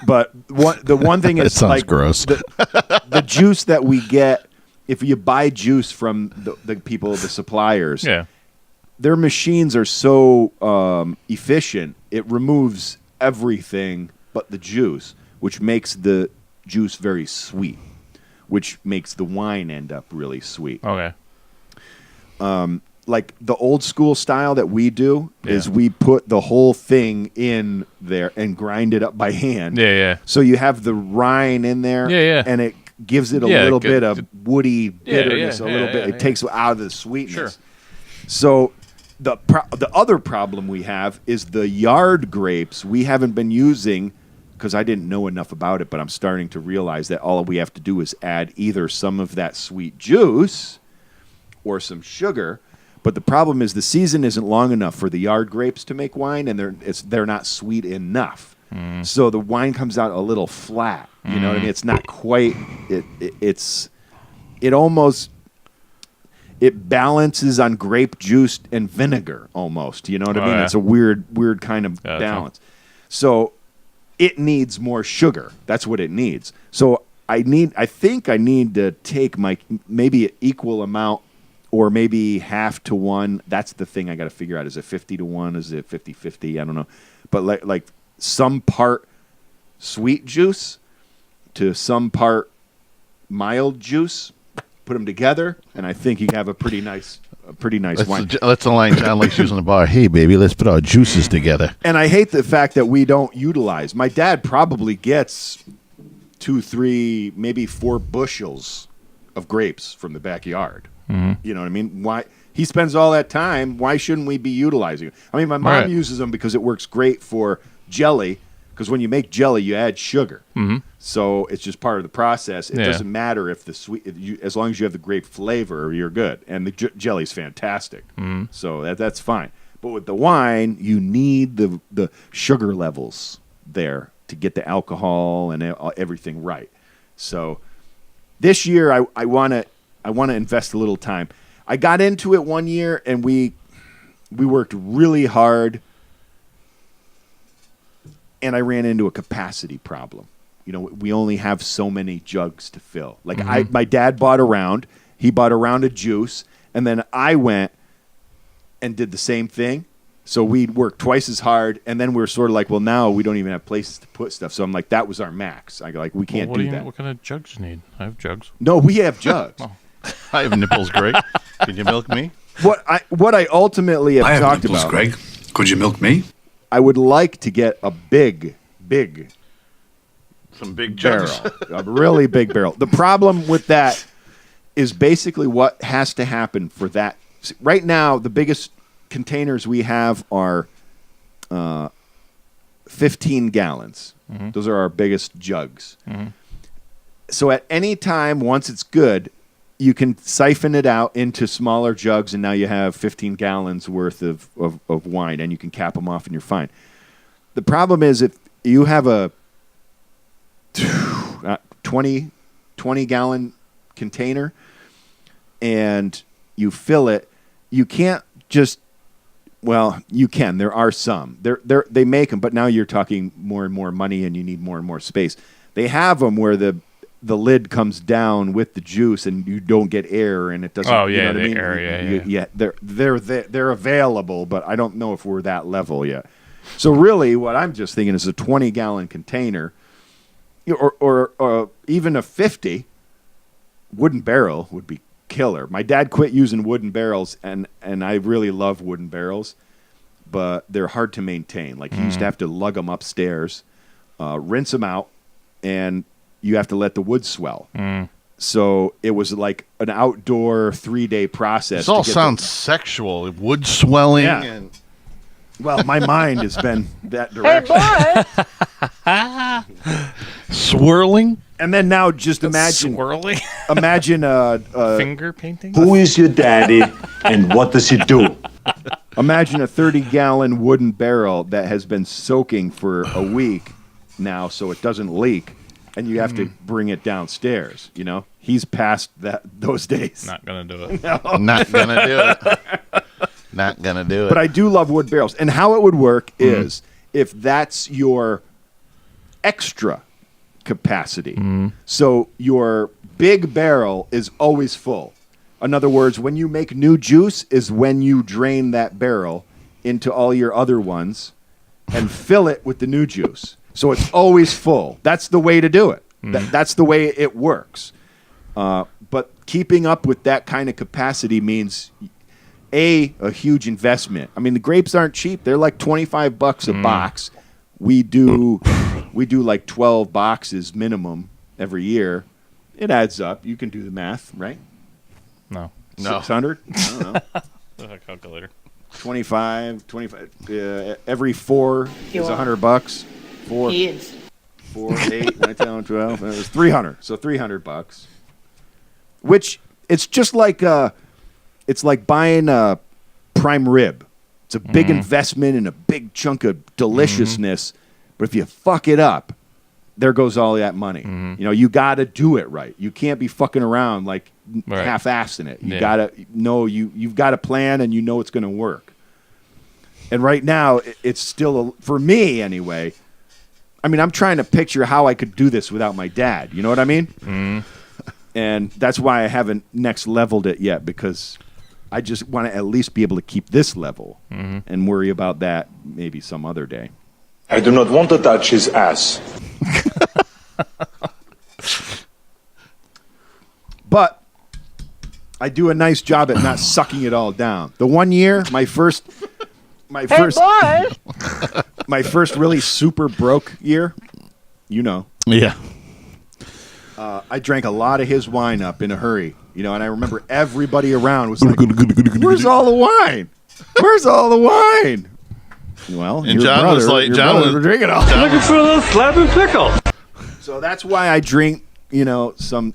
But the one thing That is sounds like gross. the juice that we get if you buy juice from the people, the suppliers. Yeah. Their machines are so efficient, it removes everything but the juice, which makes the juice very sweet, which makes the wine end up really sweet. Okay. Like the old school style that we do is we put the whole thing in there and grind it up by hand. Yeah, yeah. So you have the rind in there, and it gives it a Yeah, little good- bit of woody bitterness, a little bit. yeah, It takes out of the sweetness. Sure. So the other problem we have is the yard grapes we haven't been using because I didn't know enough about it, but I'm starting to realize that all we have to do is add either some of that sweet juice or some sugar. But the problem is the season isn't long enough for the yard grapes to make wine, and they're not sweet enough. So the wine comes out a little flat. You know what I mean? It's not quite. It balances on grape juice and vinegar almost. You know what I Oh, mean? yeah. It's a weird kind of Gotcha. balance. So it needs more sugar. That's what it needs. So I think I need to take my maybe an equal amount or maybe half to one. That's the thing I got to figure out. Is it 50 to 1? Is it 50-50? I don't know. But like some part sweet juice to some part mild juice, put them together, and I think you have a pretty nice wine. That's the line John likes using in the bar. Hey, baby, let's put our juices together. And I hate the fact that we don't utilize. My dad probably gets 2, 3, maybe 4 bushels of grapes from the backyard. You know what I mean? Why he spends all that time? Why shouldn't we be utilizing it? I mean, my mom Right. uses them because it works great for jelly. Because when you make jelly, you add sugar, so it's just part of the process. It Yeah. doesn't matter if the as long as you have the grape flavor, you're good. And the jelly's fantastic, so that's fine. But with the wine, you need the sugar levels there to get the alcohol and everything right. So this year I want to invest a little time. I got into it one year and we worked really hard, and I ran into a capacity problem. You know, we only have so many jugs to fill. Like my dad bought a round. He bought a round of juice, and then I went and did the same thing. So we'd work twice as hard, and then we were sort of like, well, now we don't even have places to put stuff. So I'm like, that was our max. We can't do that. What kind of jugs do you need? I have jugs. No, we have jugs. Oh. I have nipples, Greg. Can you milk me? What I ultimately have talked nipples, about, Greg. Could you milk me? I would like to get a big some big barrel, jugs. a really big barrel. The problem with that is basically what has to happen for that. Right now, the biggest containers we have are 15 gallons. Mm-hmm. Those are our biggest jugs. Mm-hmm. So at any time, once it's good, you can siphon it out into smaller jugs, and now you have 15 gallons worth of wine, and you can cap them off, and you're fine. The problem is if you have a 20-gallon container and you fill it, you can't just, well, you can. There are some. They make them, but now you're talking more and more money, and you need more and more space. They have them where the lid comes down with the juice, and you don't get air, and it doesn't. Oh yeah, you know what the I mean? air. Yeah. They're available, but I don't know if we're that level yet. So really, what I'm just thinking is a 20-gallon container, or even a 50 wooden barrel would be killer. My dad quit using wooden barrels, and I really love wooden barrels, but they're hard to maintain. Like he used to have to lug them upstairs, rinse them out, and you have to let the wood swell. So it was like an outdoor 3-day process. This all sounds sexual. Wood swelling. Yeah. And well, my mind has been that direction. Hey, boy! Swirling. And then now just imagine. Swirling? Imagine finger painting? Who is your daddy and what does he do? Imagine a 30-gallon wooden barrel that has been soaking for a week now so it doesn't leak, and you have to bring it downstairs, you know? He's past those days. Not going to do it. No. Not going to do it. Not going to do it. But I do love wood barrels. And how it would work is if that's your extra capacity. So your big barrel is always full. In other words, when you make new juice is when you drain that barrel into all your other ones and fill it with the new juice. So it's always full. That's the way to do it. That's the way it works. But keeping up with that kind of capacity means a huge investment. I mean, the grapes aren't cheap. They're like $25 a box. We do like 12 boxes minimum every year. It adds up. You can do the math, right? No. 600? I don't know. A calculator. 25. Every 4 is $100. 4, Kids. 4, 8, 9, 10, 12. It was 300. So $300. Which it's just like it's like buying a prime rib. It's a big investment and a big chunk of deliciousness. But if you fuck it up, there goes all that money. You know, you got to do it right. You can't be fucking around like half-assing it. You got to know you've got a plan and you know it's going to work. And right now, it's still for me anyway. I mean, I'm trying to picture how I could do this without my dad. You know what I mean? And that's why I haven't next leveled it yet, because I just want to at least be able to keep this level and worry about that maybe some other day. I do not want to touch his ass. But I do a nice job at not sucking it all down. The 1 year, my first Hey, boy! my first really super broke year, you know. Yeah. I drank a lot of his wine up in a hurry, you know, and I remember everybody around was like, "Where's all the wine? Where's all the wine?" Well, And your John brother, was like, your John brother was drinking all. Looking for a little slab and pickle. So that's why I drink, you know, some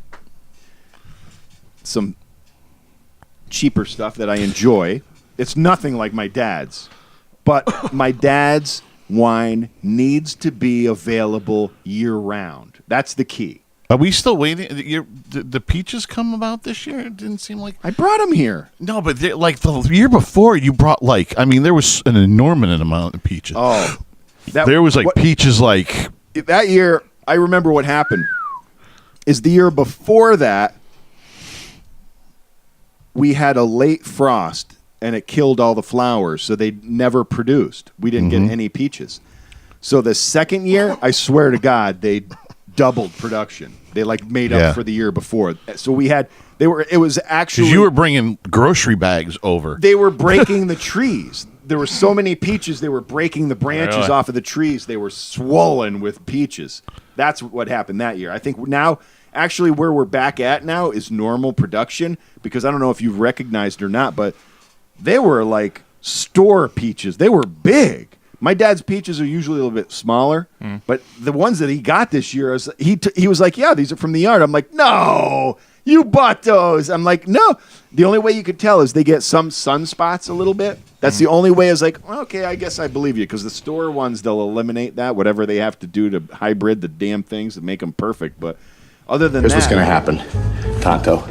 cheaper stuff that I enjoy. It's nothing like my dad's, but my dad's wine needs to be available year round. That's the key. Are we still waiting? The peaches come about this year? It didn't seem like I brought them here. No, but like the year before, you brought there was an enormous amount of peaches. Oh, there was peaches like that year. I remember what happened. Is the year before that we had a late frost and it killed all the flowers, so they never produced. We didn't get any peaches. So the second year, I swear to God, they doubled production. They made up for the year before. So we had it was actually because you were bringing grocery bags over. They were breaking the trees. There were so many peaches, they were breaking the branches off of the trees. They were swollen with peaches. That's what happened that year. I think now, actually, where we're back at now is normal production, because I don't know if you've recognized or not, but they were like store peaches. They were big. My dad's peaches are usually a little bit smaller, but the ones that he got this year, he was like, yeah, these are from the yard. I'm like, no, you bought those. I'm like, no. The only way you could tell is they get some sunspots a little bit. That's the only way. Is like, okay, I guess I believe you, because the store ones, they'll eliminate that, whatever they have to do to hybrid the damn things to make them perfect. But other than Here's that, what's going to happen, Tonto.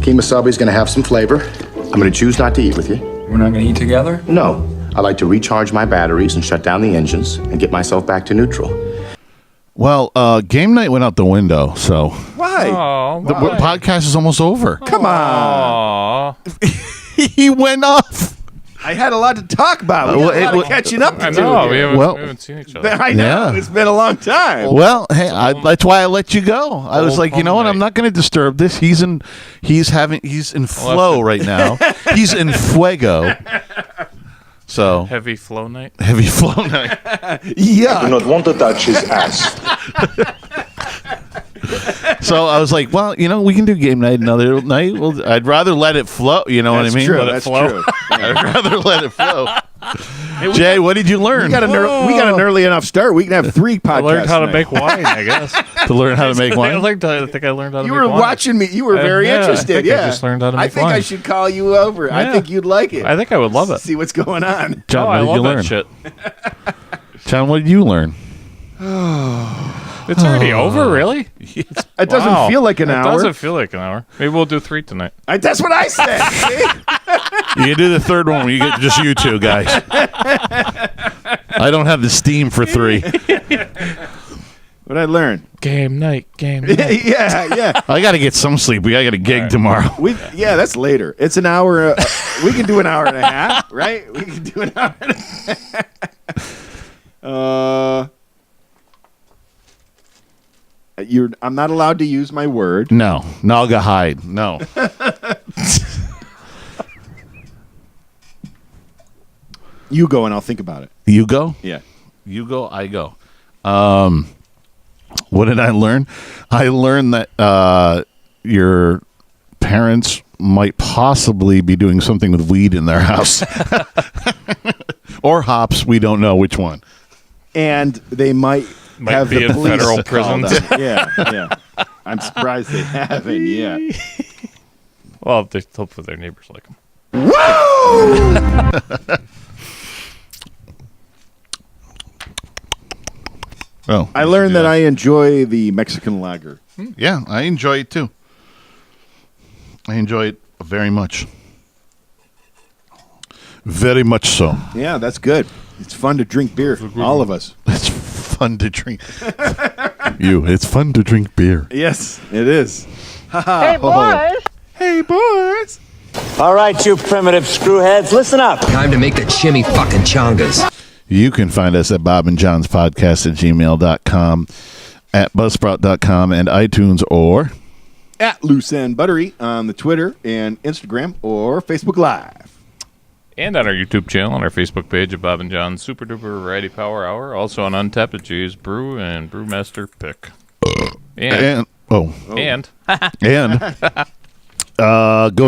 Kemosabi's going to have some flavor. I'm going to choose not to eat with you. We're not going to eat together? No. I like to recharge my batteries and shut down the engines and get myself back to neutral. Well, game night went out the window, so why? The podcast is almost over. Come on. He went off. I had a lot to talk about. We had a lot of catching up to do. I know. We haven't seen each other. I know. It's been a long time. Well, hey, that's why I let you go. I was like, you know what? I'm not going to disturb this. He's in flow right now. He's in fuego. So heavy flow night. Heavy flow night. Yeah. I do not want to touch his ass. So I was like, well, we can do game night another night. Well, I'd rather let it flow. You know what I mean? True. Let That's it flow. true. I'd rather let it flow. Jay, what did you learn? We got an early enough start. We can have 3 podcasts. I learned how to make wine, I guess. To learn how to make wine? I think I learned how to make wine. You were watching me. You were very interested. I just learned how to make wine. I think I should call you over. Yeah. I think you'd like it. I think I would love it. See what's going on. John, what I did love you learn? that shit. John, what did you learn? It's already over, really? It doesn't feel like an hour. It doesn't feel like an hour. Maybe we'll do 3 tonight. That's what I said. You can do the third one where you get just you two guys. I don't have the steam for 3. What I learned? Game night. Yeah. I got to get some sleep. I got a gig tomorrow. That's later. It's an hour. We can do an hour and a half, right? We can do an hour and a half. I'm not allowed to use my word. No. Naga hide. No. You go and I'll think about it. You go? Yeah. You go, I go. What did I learn? I learned that your parents might possibly be doing something with weed in their house. Or hops. We don't know which one. And they might have be the in police federal call prisons. them. Yeah. I'm surprised they haven't yet. Well, hopefully their neighbors like them. Woo! Oh, I learned that I enjoy the Mexican lager. Yeah, I enjoy it too. I enjoy it very much. Very much so. Yeah, that's good. It's fun to drink beer. All of us. It's fun to drink. It's fun to drink beer. Yes, it is. Hey, boys. Hey, boys. All right, you primitive screwheads, listen up. Time to make the chimmy fucking chongas. You can find us at bobandjohnspodcast@gmail.com, at buzzsprout.com, and iTunes, or at Loose End Buttery on the Twitter and Instagram or Facebook Live. And on our YouTube channel and our Facebook page of Bob and John's Super Duper Variety Power Hour. Also on Untapped at Jay's Brew and Brewmaster Pick. And go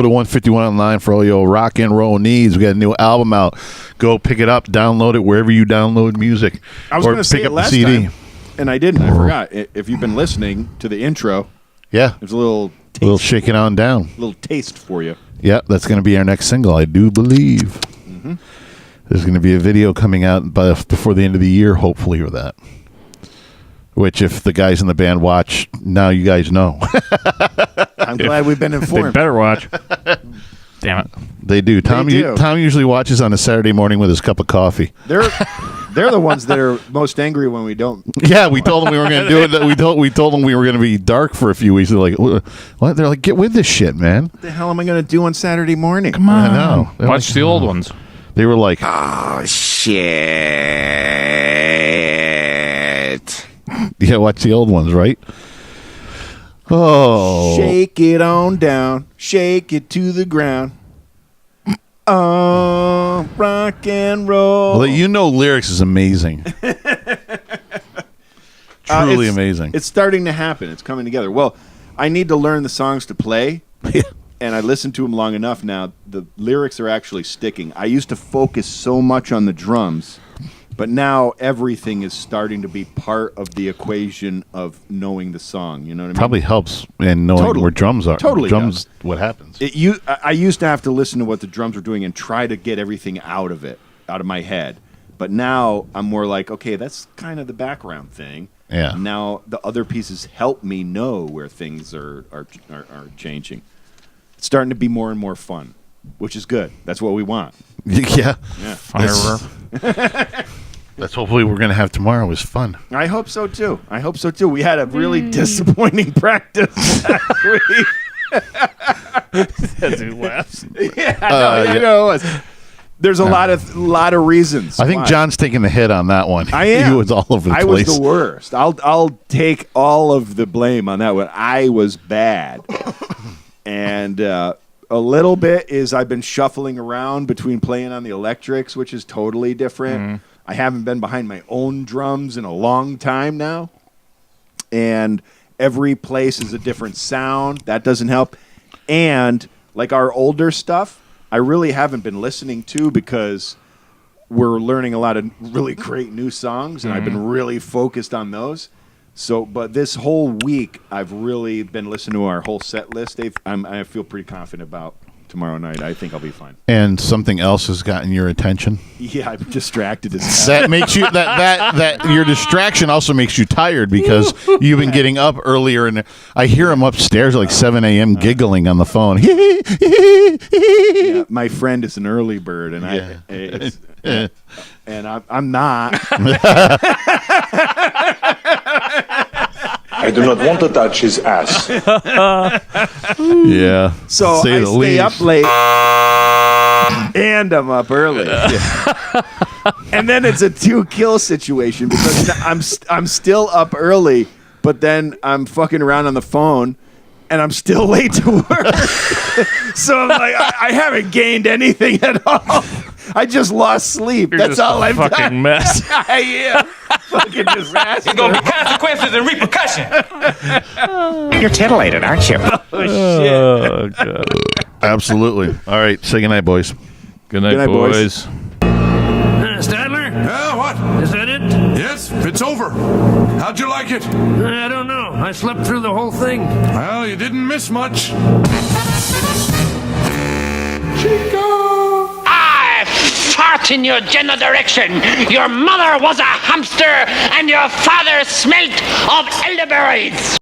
to 151 online for all your rock and roll needs. We got a new album out. Go pick it up, download it wherever you download music. I was going to say pick it up last the CD. time, and I didn't. I forgot. If you've been listening to the intro, there's a little shaking on down. A little taste for you. Yeah, that's going to be our next single, I do believe. Mm-hmm. There's going to be a video coming out before the end of the year, hopefully, with that. Which, if the guys in the band watch, now you guys know. I'm glad we've been informed. They better watch. Damn it. They do. Tom usually watches on a Saturday morning with his cup of coffee. They're the ones that are most angry when we don't. Yeah, we told them we were going to do it. We told them we were going to be dark for a few weeks. They're like, what? They're like, get with this shit, man. What the hell am I going to do on Saturday morning? Come on. I know. Watch the old ones. They were like, Oh, shit. yeah, watch the old ones, right? Oh. Shake it on down. Shake it to the ground. Oh, rock and roll. Well, you know lyrics is amazing. Truly amazing. It's starting to happen. It's coming together. Well, I need to learn the songs to play. And I listened to them long enough now. The lyrics are actually sticking. I used to focus so much on the drums, but now everything is starting to be part of the equation of knowing the song. You know what I mean? Probably helps in knowing where drums are. Totally drums, what happens. I used to have to listen to what the drums were doing and try to get everything out of my head. But now I'm more like, okay, that's kind of the background thing. Yeah. Now the other pieces help me know where things are changing. It's starting to be more and more fun, which is good. That's what we want. Yeah. Yeah. That's hopefully we're going to have tomorrow is fun. I hope so, too. We had a really disappointing practice last week. That's who laughs. I know. There's a lot of reasons. I think John's taking the hit on that one. I am. He was all over the place. I was the worst. I'll take all of the blame on that one. I was bad. And a little bit is I've been shuffling around between playing on the electrics, which is totally different. Mm-hmm. I haven't been behind my own drums in a long time now. And every place is a different sound. That doesn't help. And like our older stuff, I really haven't been listening to because we're learning a lot of really great new songs, and I've been really focused on those. So, but this whole week, I've really been listening to our whole set list. I feel pretty confident about tomorrow night. I think I'll be fine. And something else has gotten your attention. Yeah, I'm distracted as hell. That makes you that your distraction also makes you tired because you've been getting up earlier, and I hear him upstairs at like 7 a.m. giggling on the phone. Yeah, my friend is an early bird, and I'm not. I do not want to touch his ass. Yeah. So I stay up late, and I'm up early. And then it's a 2-kill situation because I'm still up early, but then I'm fucking around on the phone, and I'm still late to work. So I'm like, I haven't gained anything at all. I just lost sleep. That's all I've done. Fucking mess. I am. Fucking disaster. There's gonna be consequences and repercussions. You're titillated, aren't you? Oh, shit. Oh, God. Absolutely. All right. Say goodnight, boys. Good night, Good night, boys. Stadler? Yeah, what? Is that it? Yes, it's over. How'd you like it? I don't know. I slept through the whole thing. Well, you didn't miss much. Chico! I fart in your general direction. Your mother was a hamster, and your father smelt of elderberries.